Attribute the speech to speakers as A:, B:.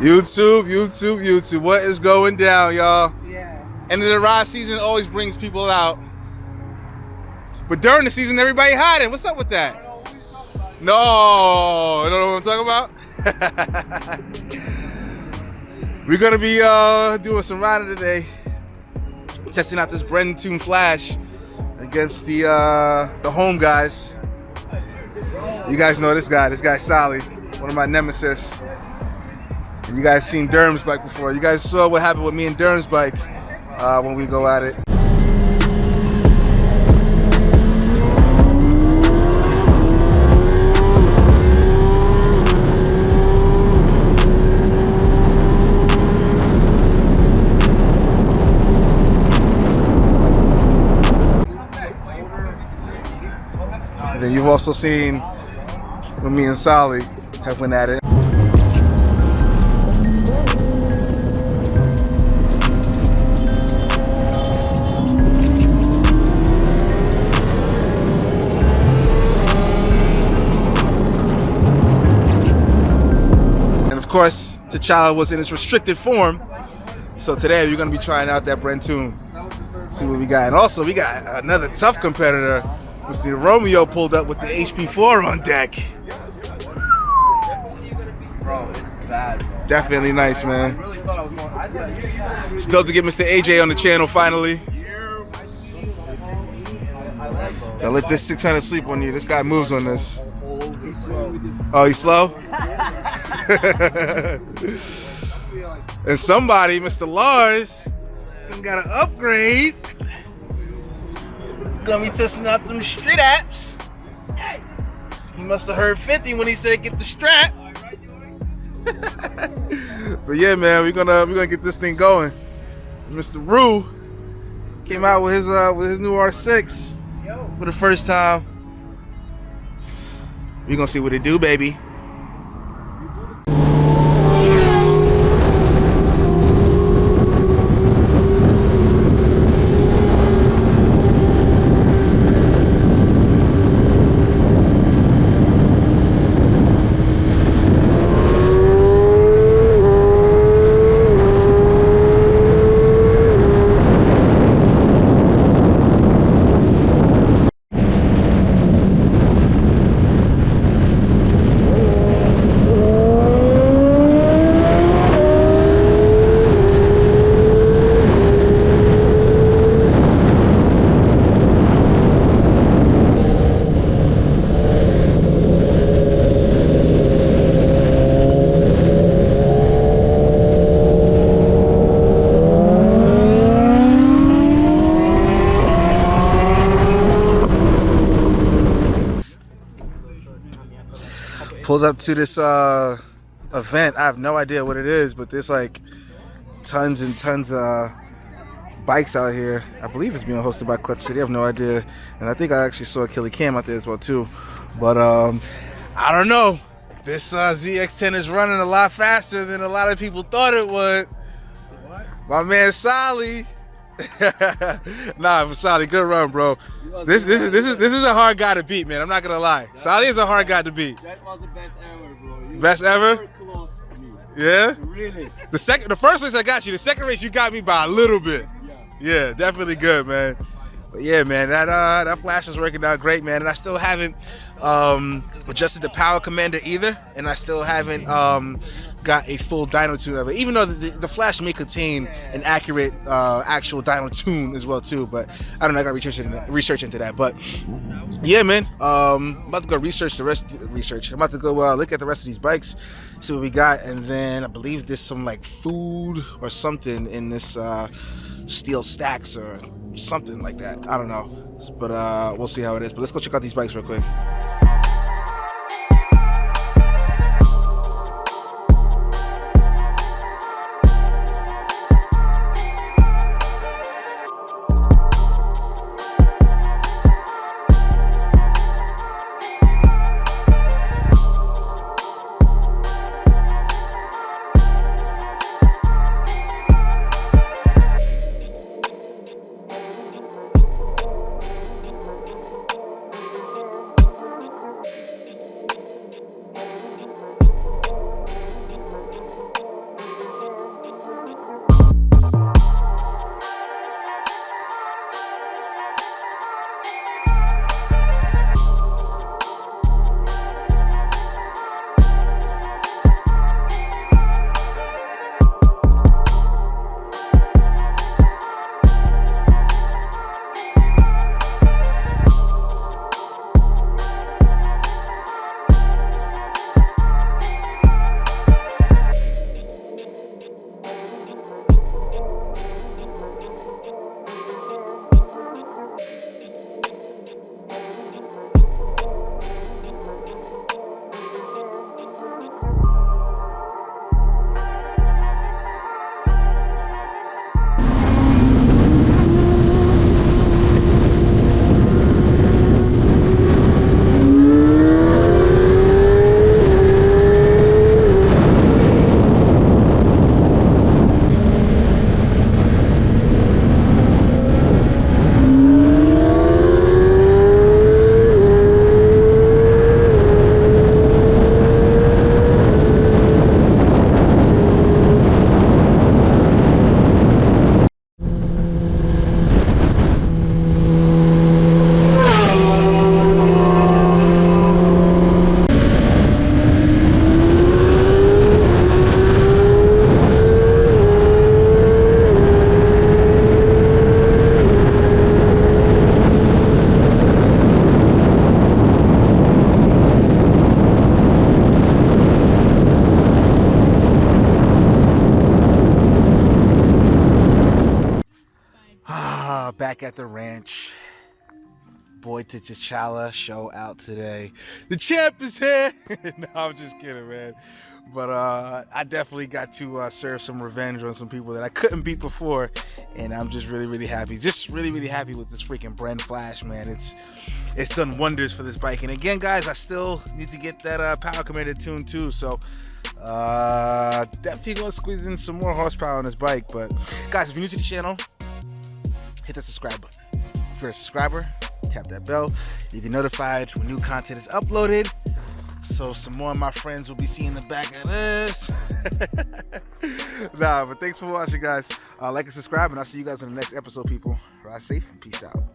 A: YouTube. What is going down, y'all?
B: Yeah.
A: End of the ride season always brings people out. But during the season, everybody hiding. What's up with that? No, you don't know what I'm talking about? We're gonna be doing some riding today. Testing out this Brenton Flash against the home guys. You guys know this guy. This guy's Sally, one of my nemesis. And you guys seen Durham's bike before. You guys saw what happened with me and Durham's bike when we go at it. And then you've also seen when me and Sally have went at it. And of course, T'Challa was in its restricted form. So today we're gonna be trying out that Brenton. See what we got. And also we got another tough competitor. Mr. Romeo pulled up with the HP4 on deck.
B: Bro, it's bad, bro.
A: Definitely nice, man.
B: I really thought I was more.
A: Still to get Mr. AJ on the channel finally. Don't let this 600 sleep on you. This guy moves on this. Oh, he's slow? And somebody, Mr. Lars, got an upgrade. Gonna be testing out them straps. He must have heard 50 when he said get the strap. But yeah, man, we're gonna get this thing going. Mr. Rue came out with his new R6 for the first time. We're gonna see what it do, baby. Pulled up to this event. I have no idea what it is, but there's like tons and tons of bikes out here. I believe it's being hosted by Clutch City. I have no idea. And I think I actually saw Killy Cam out there as well too. But I don't know. This ZX10 is running a lot faster than a lot of people thought it would. My man Sally. Nah, Sally, good run, bro. This is a hard guy to beat, man. I'm not gonna lie. Sally is a hard guy to beat.
B: That was the best ever, bro.
A: Best ever?
B: Close to me.
A: Yeah?
B: Really?
A: The first race I got you. The second race you got me by a little bit. Yeah, definitely good, man. But yeah, man, that Flash is working out great, man. And I still haven't adjusted the power commander either, and I still haven't got a full dyno tune of it, even though the Flash may contain an accurate actual dyno tune as well too. But I don't know, I gotta research into that. But yeah, man, I'm about to go research the rest. I'm about to go look at the rest of these bikes, see what we got, and then I believe there's some like food or something in this steel stacks or something like that. I don't know, but we'll see how it is. But let's go check out these bikes real quick. at the ranch. Boy to T'Challa show out today. The champ is here. No, I'm just kidding, man. But I definitely got to serve some revenge on some people that I couldn't beat before, and I'm just really happy. Just really happy with this freaking Bren Flash, man. It's done wonders for this bike. And again, guys, I still need to get that power commander tuned too. So definitely gonna squeeze in some more horsepower on this bike. But guys, if you're new to the channel, hit that subscribe button. If you're a subscriber, tap that bell. You get notified when new content is uploaded. So some more of my friends will be seeing the back of this. Nah, but thanks for watching, guys. Like and subscribe, and I'll see you guys in the next episode, people. Ride safe and peace out.